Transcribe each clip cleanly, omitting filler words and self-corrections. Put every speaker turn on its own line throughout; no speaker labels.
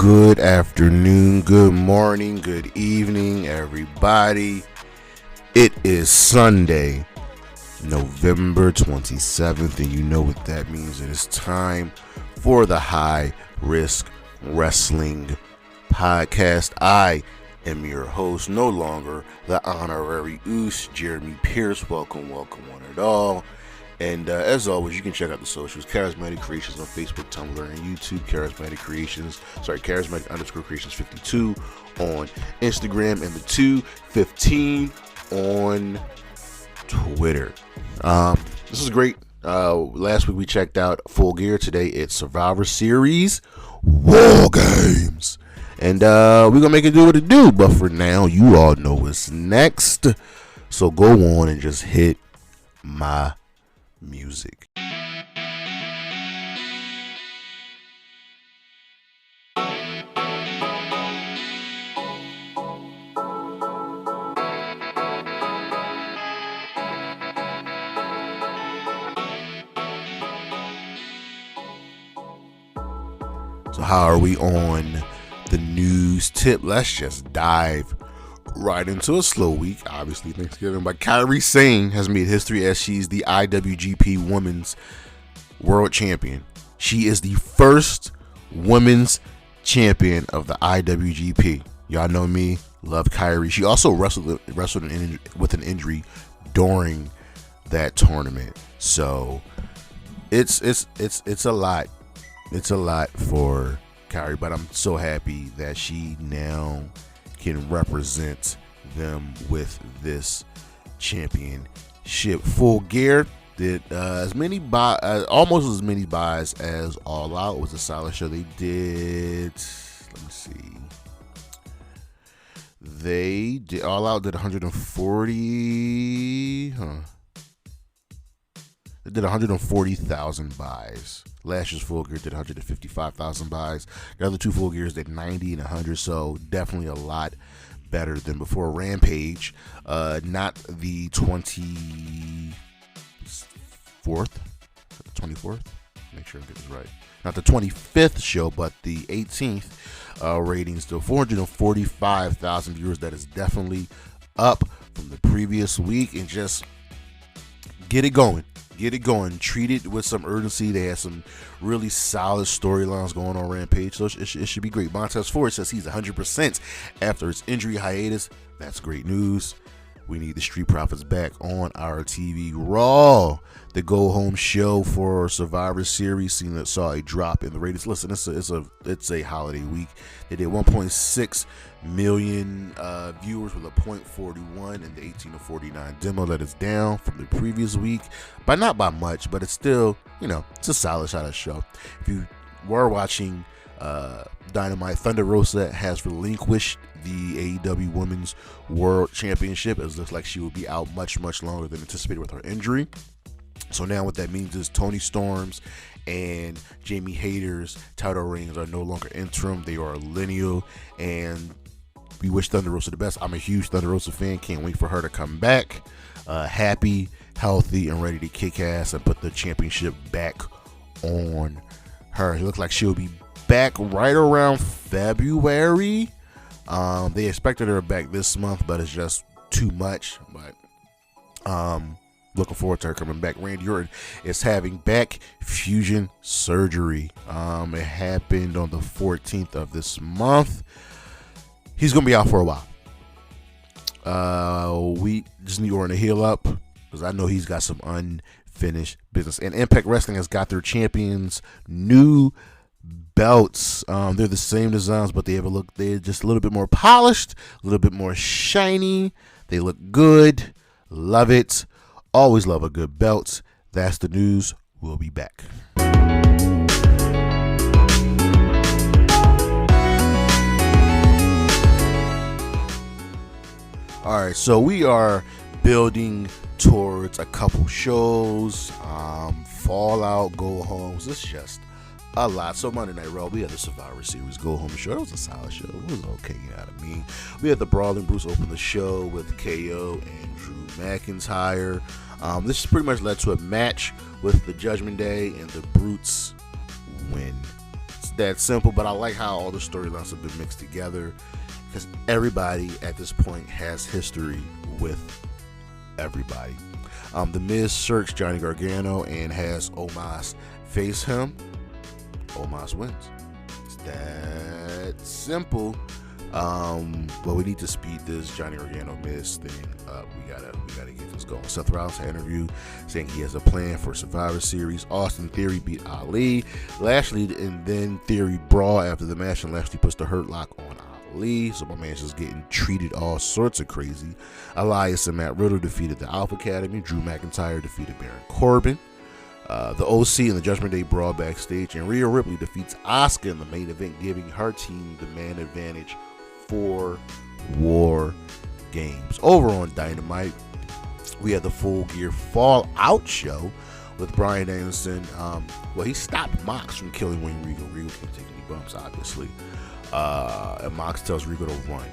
Good afternoon, good morning, good evening, everybody. It is Sunday, November 27th, and you know what that means. It is time for the High Risk Wrestling Podcast. I am your host, no longer the honorary Oos, Jeremy Pierce. Welcome, one and all. And as always, you can check out the socials, Charismatic Creations on Facebook, Tumblr, and YouTube, Charismatic Creations 52 on Instagram, and the 215 on Twitter. This is great. Last week we checked out Full Gear. Today it's Survivor Series War Games. And we're going to make it do what it do. But for now, you all know what's next. So go on and just hit my music. So how are we on the news tip? Let's just dive right into a slow week. Obviously, Thanksgiving. But Kairi Sane has made history as she's the IWGP Women's World Champion. She is the first women's champion of the IWGP. Y'all know me, love Kairi. She also wrestled with an injury during that tournament. So it's a lot. It's a lot for Kairi, but I'm so happy that she now can represent them with this championship. Full Gear did almost as many buys as All Out. It was a solid show. They did, All Out did 140. They did 140,000 buys. Last year's Full Gear did 155,000 buys. The other two Full Gears did 90 and 100, so definitely a lot better than before. Rampage, not the 24th, make sure I get this right. Not the 25th show, but the 18th ratings to 445,000 viewers. That is definitely up from the previous week, and just get it going. Treat it with some urgency. They had some really solid storylines going on Rampage, so it should be great. Montez Ford says he's 100% after his injury hiatus. That's great news. We need the Street Profits back on our TV. Raw, the go-home show for Survivor Series, saw a drop in the ratings. Listen, it's a holiday week. They did 1.6 million viewers with a 0.41 in the 18 to 49 demo. That is down from the previous week, but not by much. But it's still, it's a solid show. If you were watching Dynamite, Thunder Rosa has relinquished the AEW Women's World Championship. It looks like she will be out much longer than anticipated with her injury. So now what that means is Toni Storm's and Jamie Hayter's title reigns are no longer interim. They are lineal, and we wish Thunder Rosa the best. I'm a huge Thunder Rosa fan. Can't wait for her to come back happy, healthy, and ready to kick ass and put the championship back on her. It looks like she'll be back right around February. They expected her back this month, but it's just too much. But looking forward to her coming back. Randy Orton is having back fusion surgery. It happened on the 14th of this month. He's gonna be out for a while. We just need Orton to heal up, because I know he's got some unfinished business. And Impact Wrestling has got their champions new belts. They're the same designs, but they're just a little bit more polished, a little bit more shiny. They look good. Love it. Always love a good belt. That's the news. We'll be back. All right, so we are building towards a couple shows, Fallout, Go Homes. It's just a lot. So Monday Night Raw, we had the Survivor Series Go Home show. It was a solid show. It was okay, you know what I mean? We had the Brawling Bruce open the show with KO and Drew McIntyre. This pretty much led to a match with the Judgment Day, and the Brutes win. It's that simple, but I like how all the storylines have been mixed together because everybody at this point has history with everybody. The Miz searched Johnny Gargano and has Omos face him. Omos wins. It's that simple. But we need to speed this Johnny Gargano Miz thing up. We gotta get this going. Seth Rollins had an interview saying he has a plan for Survivor Series. Austin Theory beat Ali. Lashley and then Theory brawl after the match, and Lashley puts the hurt lock on Ali. So my man's just getting treated all sorts of crazy. Elias and Matt Riddle defeated the Alpha Academy. Drew McIntyre defeated Baron Corbin. The OC and the Judgment Day brawl backstage, and Rhea Ripley defeats Asuka in the main event, giving her team the man advantage for War Games. Over on Dynamite, we had the Full Gear Fallout show with Bryan Danielson. He stopped Mox from killing Wayne Regal. Regal can't take any bumps, obviously. And Mox tells Regal to run,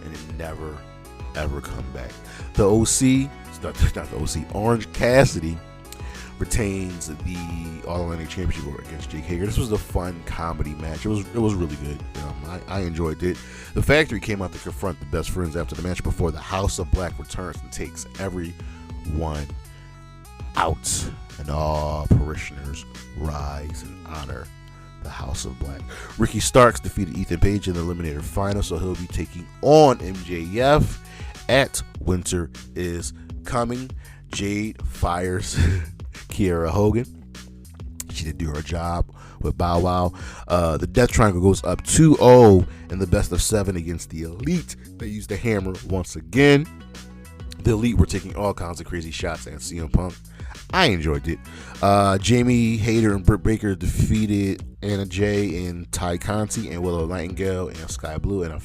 and it never, ever come back. The OC, not the OC, Orange Cassidy retains the All-Atlantic Championship against Jake Hager. This was a fun comedy match. It was really good. I enjoyed it. The Factory came out to confront the Best Friends after the match before the House of Black returns and takes everyone out, and all parishioners rise and honor the House of Black. Ricky Starks defeated Ethan Page in the Eliminator Final, so he'll be taking on MJF at Winter is Coming. Jade fires Kiera Hogan. She did do her job with Bow Wow. The Death Triangle goes up 2-0 in the best of 7 against the Elite. They used the hammer once again. The Elite were taking all kinds of crazy shots at CM Punk. I enjoyed it. Jamie Hayter and Britt Baker defeated Anna Jay and Ty Conti and Willow Nightingale and Sky Blue in a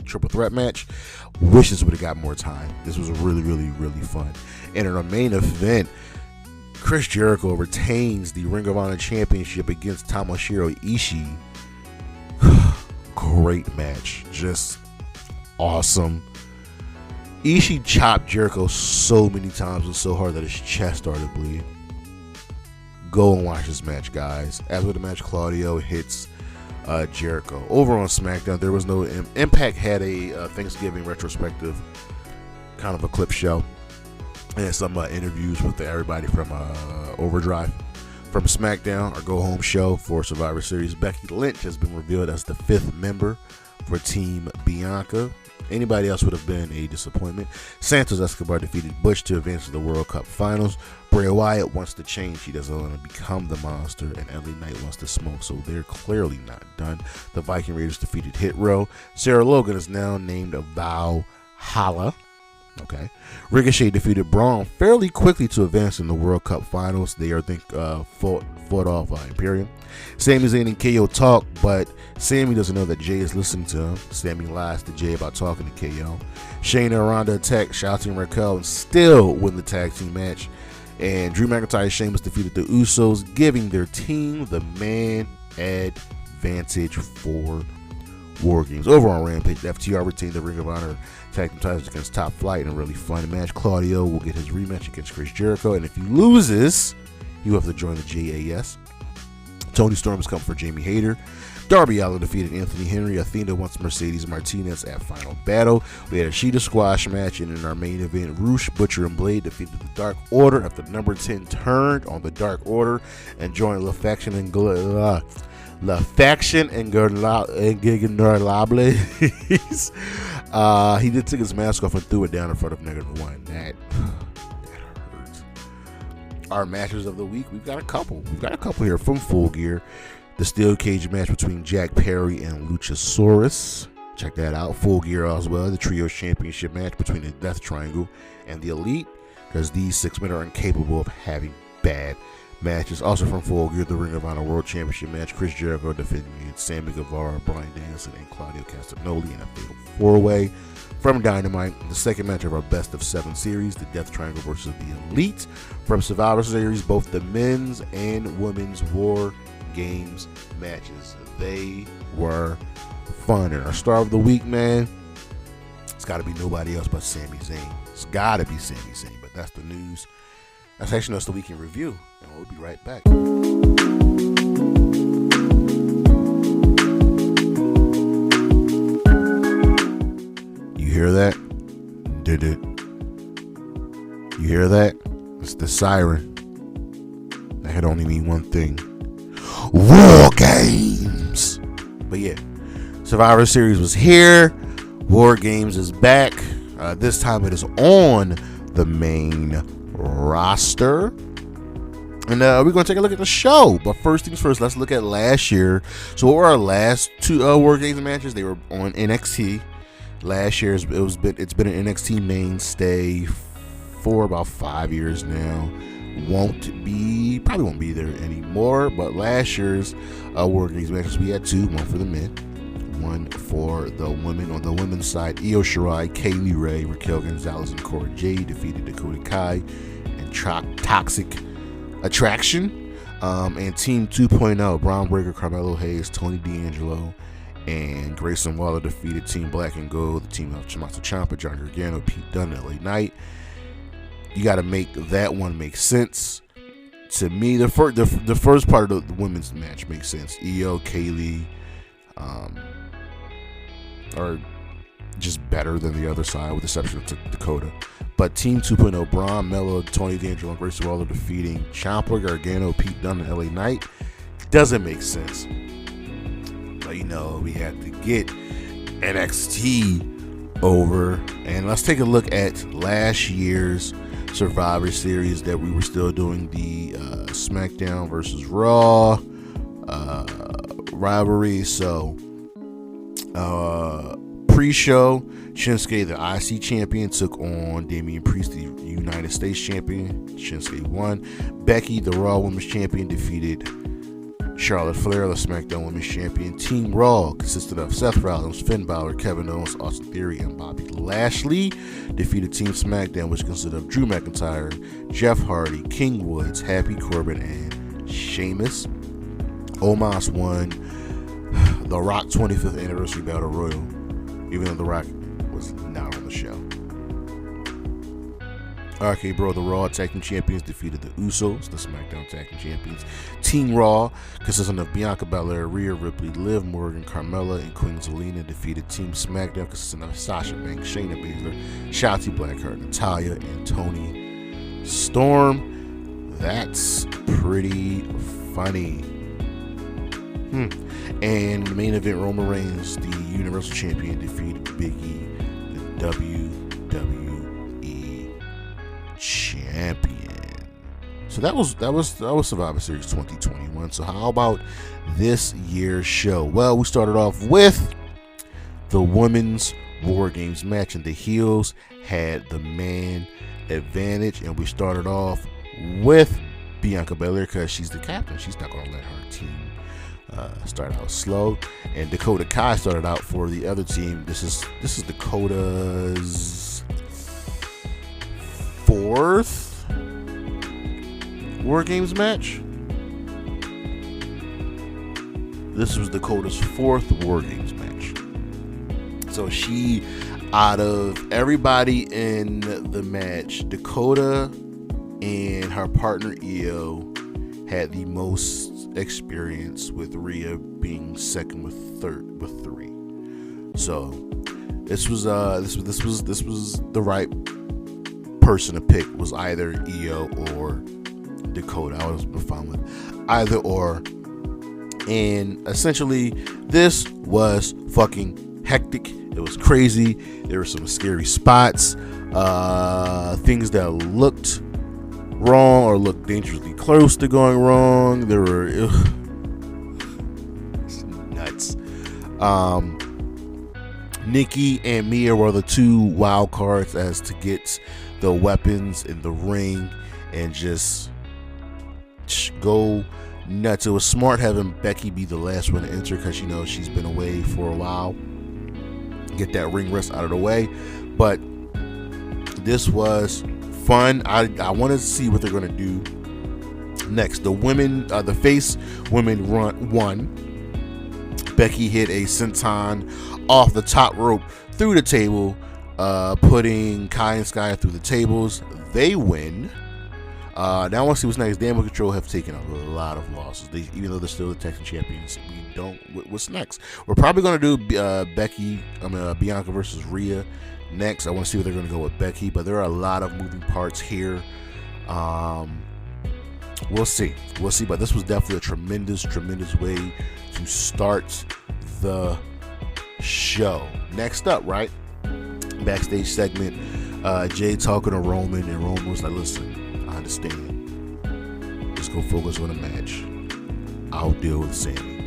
triple threat match. Wish this would have got more time. This was really, really, really fun. And in our main event, Chris Jericho retains the Ring of Honor Championship against Tomishiro Ishii. Great match. Just awesome. Ishii chopped Jericho so many times and so hard that his chest started to bleed. Go and watch this match, guys. After the match, Claudio hits Jericho. Over on SmackDown, there was no Impact had a Thanksgiving retrospective kind of a clip show and some interviews with everybody from Overdrive. From SmackDown, our go home show for Survivor Series, Becky Lynch has been revealed as the 5th member for Team Bianca. Anybody else would have been a disappointment. Santos Escobar defeated Bush to advance to the World Cup Finals. Bray Wyatt wants to change. He doesn't want to become the monster. And LA Knight wants to smoke, so they're clearly not done. The Viking Raiders defeated Hit Row. Sarah Logan is now named Valhalla. Okay. Ricochet defeated Braun fairly quickly to advance in the World Cup Finals. They are fought off Imperium. Sami Zayn and KO talk, but Sami doesn't know that Jay is listening to him. Sami lies to Jay about talking to KO. Shayna and Ronda attack Shotzi and Raquel and still win the tag team match. And Drew McIntyre and Sheamus defeated the Usos, giving their team the man advantage for War Games. Over on Rampage, FTR retained the Ring of Honor tag team titles against Top Flight in a really fun match. Claudio will get his rematch against Chris Jericho, and if he loses, he will have to join the JAS. Tony Storm is coming for Jamie Hayter. Darby Allin defeated Anthony Henry. Athena wants Mercedes Martinez at Final Battle. We had a Sheeta squash match, and in our main event, Roosh, Butcher, and Blade defeated the Dark Order after number 10 turned on the Dark Order and joined La Faction and Gignorlables. He did take his mask off and threw it down in front of -1. That hurts. Our matches of the week, we've got a couple here from Full Gear. The steel cage match between Jack Perry and Luchasaurus. Check that out. Full Gear as well. The Trios Championship match between the Death Triangle and the Elite, because these 6 men are incapable of having bad matches. Also from Full Gear, the Ring of Honor World Championship match. Chris Jericho defending Sammy Guevara, Bryan Danielson, and Claudio Castagnoli in a fatal 4-way. From Dynamite, the second match of our best of 7 series, the Death Triangle versus the Elite. From Survivor Series, both the men's and women's War Games matches. They were fun. And our star of the week, man, it's got to be nobody else but Sami Zayn. It's got to be Sami Zayn, but that's the news. That's actually the week in review, and we'll be right back. hear that? Did it? You hear that? It's the siren. That could only mean one thing. War Games! But yeah, Survivor Series was here. War Games is back. This time it is on the main roster. And we're going to take a look at the show. But first things first, let's look at last year. So what were our last two War Games matches? They were on NXT. Last year, it's been an NXT mainstay for about 5 years now. Probably won't be there anymore. But last year's War Games matches, we had two. One for the men, one for the women. On the women's side, Io Shirai, Kaylee Ray, Raquel Gonzalez, and Cora Jade defeated Dakota Kai and Toxic Attraction. And Team 2.0, Braun Breaker, Carmelo Hayes, Tony D'Angelo, and Grayson Waller defeated Team Black and Gold, the team of Tommaso Ciampa, John Gargano, Pete Dunne, LA Knight. You got to make that one make sense. To me, the first part of the women's match makes sense. Io, Kaylee, are just better than the other side, with the exception of Dakota. But Team 2.0, Braun, Melo, Tony D'Angelo, and Grayson Waller defeating Ciampa, Gargano, Pete Dunne, and LA Knight doesn't make sense. But we had to get NXT over. And let's take a look at last year's Survivor Series that we were still doing, the SmackDown versus Raw rivalry. So pre-show, Shinsuke, the IC champion, took on Damian Priest, the United States champion. Shinsuke won. Becky, the Raw Women's champion, defeated Charlotte Flair, the SmackDown Women's champion. Team Raw consisted of Seth Rollins, Finn Balor, Kevin Owens, Austin Theory, and Bobby Lashley. Defeated Team SmackDown, which consisted of Drew McIntyre, Jeff Hardy, King Woods, Happy Corbin, and Sheamus. Omos won the Rock 25th Anniversary Battle Royal, even though The Rock was not on the show. RK Bro, the Raw Tag Team Champions, defeated the Usos, the SmackDown Tag Team Champions. Team Raw, consisting of Bianca Belair, Rhea Ripley, Liv Morgan, Carmella, and Queen Zelina, defeated Team SmackDown, consisting of Sasha Banks, Shayna Baszler, Shotzi Blackheart, Natalya, and Toni Storm. That's pretty funny. And the main event, Roman Reigns, the Universal Champion, defeated Big E, the WWE Champion. So that was Survivor Series 2021. So how about this year's show? Well, we started off with the women's War Games match, and the heels had the man advantage, and we started off with Bianca Belair because she's the captain. She's not going to let her team start out slow. And Dakota Kai started out for the other team. This is Dakota's fourth War Games match. This was Dakota's fourth War Games match. So she, out of everybody in the match, Dakota and her partner Io had the most experience, with Rhea being second with 3. So this was the right person to pick. Was either Io or Dakota. I was fine with either or. And essentially, this was fucking hectic. It was crazy. There were some scary spots, things that looked wrong or looked dangerously close to going wrong. There were nuts. Nikki and Mia were the two wild cards as to get the weapons in the ring and just go nuts. It was smart having Becky be the last one to enter because she's been away for a while. Get that ring rust out of the way. But this was fun. I wanted to see what they're going to do next. The women, the face women won. Becky hit a senton off the top rope through the table, putting Kai and Sky through the tables. They win. Now I want to see what's next. Damage Control have taken a lot of losses. Even though they're still the tag team champions, we don't. What's next? We're probably going to do Bianca versus Rhea next. I want to see where they're going to go with Becky, but there are a lot of moving parts here. We'll see, but this was definitely a tremendous way to start the show. Next up, right, backstage segment, Jay talking to Roman, and Roman was like, listen, I understand, just go focus on the match, I'll deal with Sammy.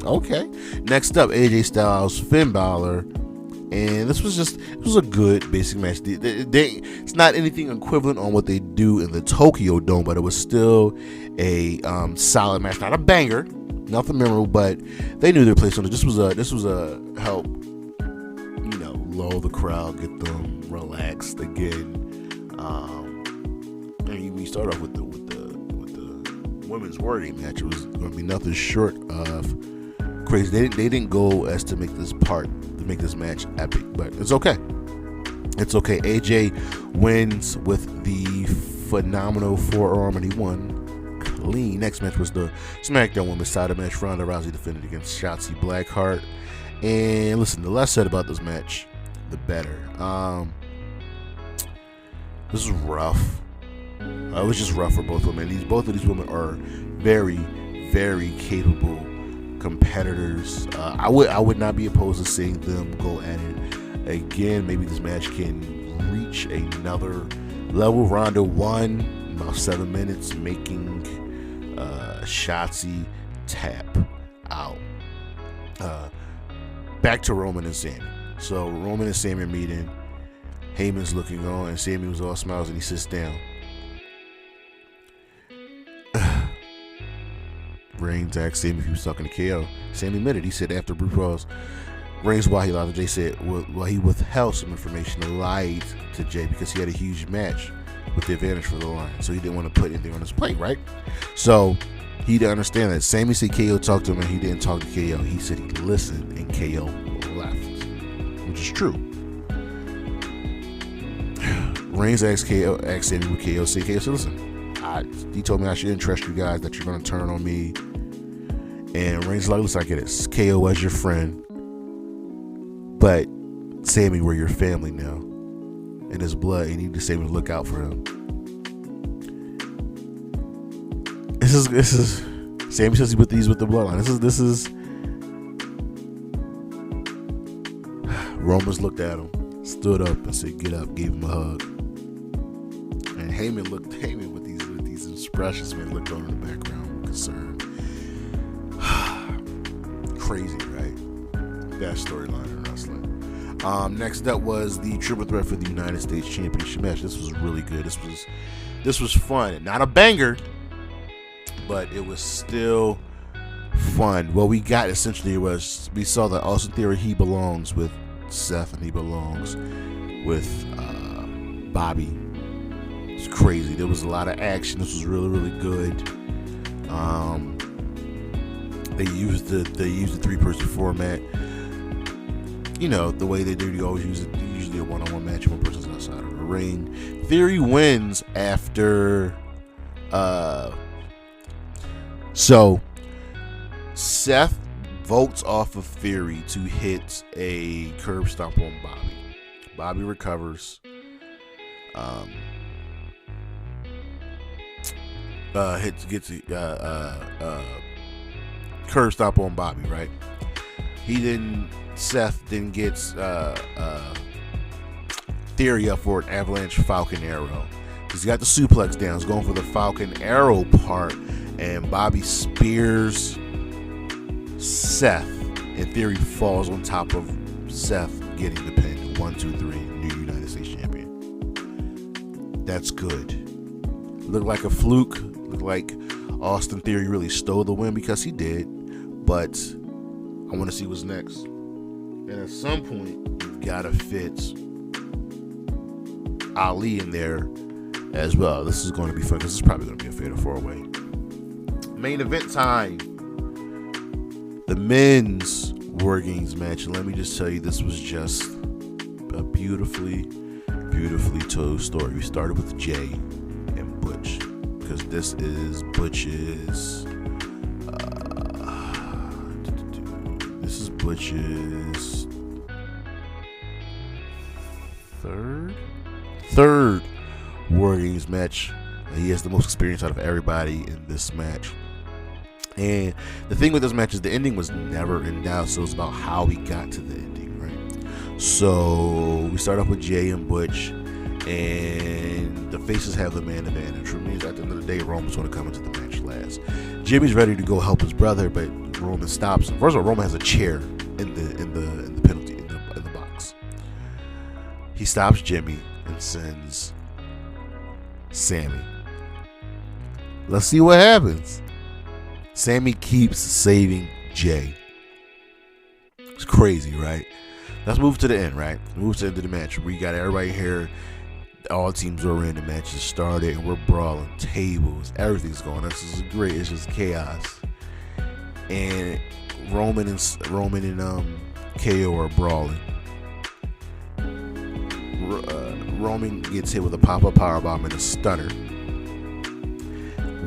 Okay. Next up, AJ Styles, Finn Balor. And this was a good basic match. It's not anything equivalent on what they do in the Tokyo Dome, but it was still a solid match. Not a banger, nothing memorable, but they knew their place on it. This was a help, lull the crowd, get them relaxed again. And we start off with the women's wording match. It was going to be nothing short of crazy. They didn't go as to make this match epic, but it's okay. It's okay. AJ wins with the phenomenal forearm, and he won clean. Next match was the SmackDown Women's title match. Ronda Rousey defended against Shotzi Blackheart. And listen, the less said about this match, the better. This was rough. It was just rough for both women. Both of these women are very, very capable competitors. I would not be opposed to seeing them go at it again. Maybe this match can reach another level. Ronda won in about 7 minutes, making Shotzi tap out. Back to Roman and Sammy. So Roman and Sammy are meeting. Heyman's looking on, and Sammy was all smiles, and he sits down. Reigns asked Sammy if he was talking to KO. Sammy admitted. He said after Bruce Rawls, Reigns, while he lied to Jay, said while he withheld some information, and lied to Jay because he had a huge match with the advantage for the line, so he didn't want to put anything on his plate, right? So he didn't understand that. Sammy said KO talked to him, and he didn't talk to KO. He said he listened, and KO left, which is true. Reigns asked Sammy what KO said. KO said, listen, he told me I shouldn't trust you guys, that you're going to turn on me. And Reigns like, listen, I get it. KO as your friend, but Sammy, we're your family now. And his blood, you need to Sammy to look out for him. This is Sammy says he's with the bloodline. This is Roman's looked at him, stood up and said, get up, gave him a hug. And Heyman with these expressions, man, looked on in the background, concerned. Crazy, right? That storyline in wrestling. Next up was the triple threat for the United States Championship match. This was really good. This was fun. Not a banger, but it was still fun. What we got essentially was, we saw that Austin Theory, he belongs with Seth, and he belongs with Bobby. It's crazy. There was a lot of action. This was really, really good. They used the 3-person format. The way they do. They always use it. Usually a one-on-one match. One person's outside of the ring. Theory wins after. So Seth votes off of Theory to hit a curb stomp on Bobby. Bobby recovers. Gets curb stomp on Bobby, right? Seth then gets Theory up for an avalanche Falcon Arrow. He's got the suplex down. He's going for the Falcon Arrow part, and Bobby spears Seth, and Theory falls on top of Seth, getting the pin. 1, 2, 3, new United States champion. That's good. Looked like a fluke. Looked like Austin Theory really stole the win, because he did. But I want to see what's next. And at some point, you've got to fit Ali in there as well. This is going to be fun, because this is probably going to be a fatal 4-way. Main event time. The men's War Games match. And let me just tell you, this was just a beautifully told story. We started with Jay and Butch, because this is Butch's third War Games match. He has the most experience out of everybody in this match. And the thing with this match is the ending was never in doubt, so it's about how we got to the ending, right? So we start off with Jay and Butch, and the faces have the man-to-man, which means at the end of the day, Roman's going to come into the match last. Jimmy's ready to go help his brother, but Roman stops him. First of all, Roman has a chair in the penalty in the box. He stops Jimmy and sends Sammy. Let's see what happens. Sammy keeps saving Jay. It's crazy, right? Let's move to the end, right? Move to the end of the match. We got everybody here. All teams are in. The match has started, and we're brawling tables. Everything's going on. This is great. It's just chaos. And Roman and KO are brawling. Roman gets hit with a pop-up powerbomb and a stunner.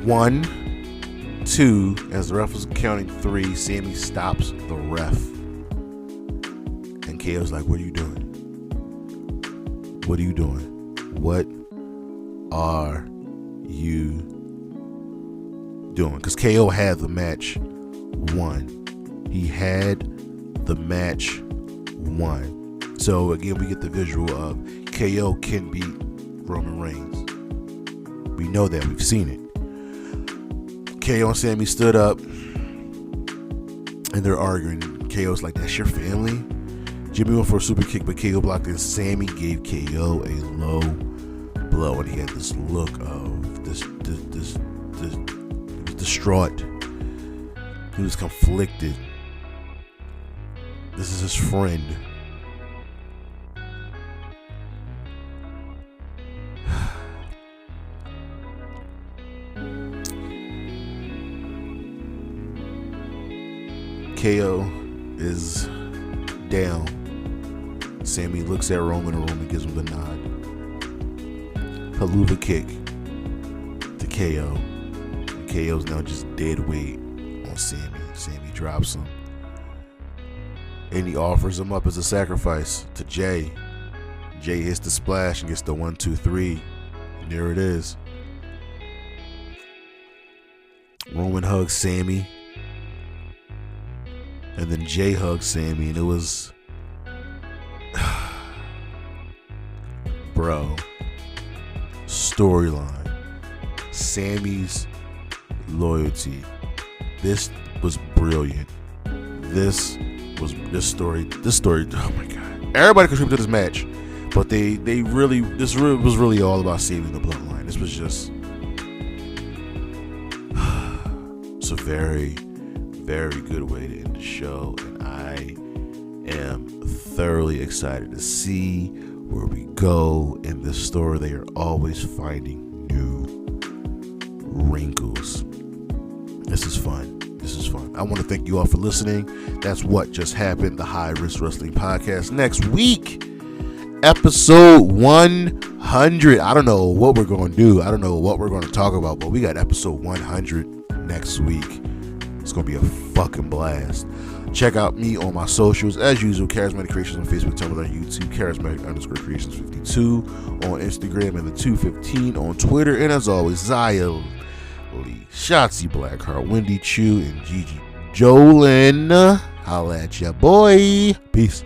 1, 2, as the ref was counting 3, Sammy stops the ref. And KO's like, what are you doing? What are you doing? What are you doing? Because KO had the match won. He had the match won. So again, we get the visual of KO can beat Roman Reigns. We know that. We've seen it. KO and Sammy stood up and they're arguing. KO's like, that's your family? Jimmy went for a super kick, but KO blocked it, and Sammy gave KO a low blow, and he had this look of this distraught. He was conflicted. This is his friend. KO is down. Sammy looks at Roman, and Roman gives him the nod. Haluva kick to KO. And KO's now just dead weight on Sammy. Sammy drops him. And he offers him up as a sacrifice to Jay. Jay hits the splash and gets the 1, 2, 3. And there it is. Roman hugs Sammy. And then Jay hugs Sammy, and it was, bro, storyline, Sammy's loyalty. This was brilliant. This story. Oh my god! Everybody contributed to this match, but this was really all about saving the bloodline. This was just, it's a very, very good way to end the show, and I am thoroughly excited to see where we go in this story. They are always finding new wrinkles. This is fun. I want to thank you all for listening. That's what just happened, the High Risk Wrestling Podcast. Next week, episode 100. I don't know what we're going to do. I don't know what we're going to talk about, but we got episode 100 next week. It's going to be a fucking blast. Check out me on my socials. As usual, Charismatic Creations on Facebook, Tumblr, and YouTube. Charismatic_Creations52 on Instagram, and the 215 on Twitter. And as always, Zaya Lee, Shotzi Blackheart, Wendy Chu, and Gigi Jolin. Holla at ya, boy. Peace.